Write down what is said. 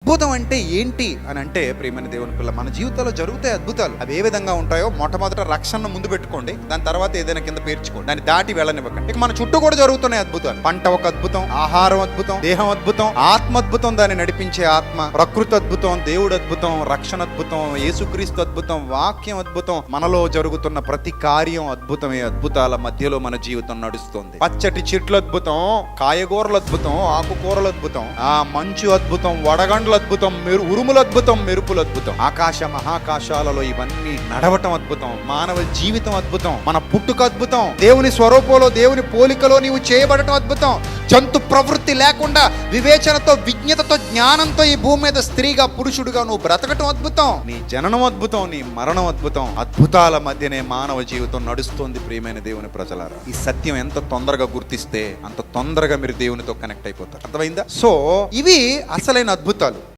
అద్భుతం అంటే ఏంటి అని అంటే, ప్రియమైన దేవుని పిల్ల, మన జీవితంలో జరుగుతాయి అద్భుతాలు. అవి ఏ విధంగా ఉంటాయో మొట్టమొదట రక్షణను ముందు పెట్టుకోండి, దాని తర్వాత ఏదైనా కింద పేర్చుకోండి, దాన్ని దాటి వెళ్ళనివ్వకండి. ఇక మన చుట్టూ కూడా జరుగుతున్నాయి అద్భుతాలు. పంట ఒక అద్భుతం, ఆహారం అద్భుతం, దేహం అద్భుతం, ఆత్మ అద్భుతం, దాన్ని నడిపించే ఆత్మ, ప్రకృతి అద్భుతం, దేవుడు అద్భుతం, రక్షణ అద్భుతం, యేసుక్రీస్తు అద్భుతం, వాక్యం అద్భుతం. మనలో జరుగుతున్న ప్రతి కార్యం అద్భుతమే. అద్భుతాల మధ్యలో మన జీవితం నడుస్తుంది. పచ్చటి చెట్లు అద్భుతం, కాయగూరలు అద్భుతం, ఆకుకూరలు అద్భుతం, ఆ మంచు అద్భుతం, వడగండ్ల అద్భుతం, ఉరుముల అద్భుతం, మెరుపుల అద్భుతం, ఆకాశ మహాకాశాలలో ఇవన్నీ నడవటం అద్భుతం. మానవ జీవితం అద్భుతం, మన పుట్టుక అద్భుతం, దేవుని స్వరూపంలో దేవుని పోలికలో నీవు చేయబడటం అద్భుతం. జంతు ప్రవృత్తి లేకుండా వివేచనతో, విజ్ఞతతో, జ్ఞానంతో ఈ భూమి మీద స్త్రీగా పురుషుడిగా నువ్వు బ్రతకటం అద్భుతం. నీ జననం అద్భుతం, నీ మరణం అద్భుతం. అద్భుతాల మధ్యనే మానవ జీవితం నడుస్తుంది. ప్రియమైన దేవుని ప్రజలారా, ఈ సత్యం ఎంత తొందరగా గుర్తిస్తే అంత తొందరగా మీరు దేవునితో కనెక్ట్ అయిపోతారు. అర్థమైందా? సో ఇవి అసలైన అద్భుతాలు.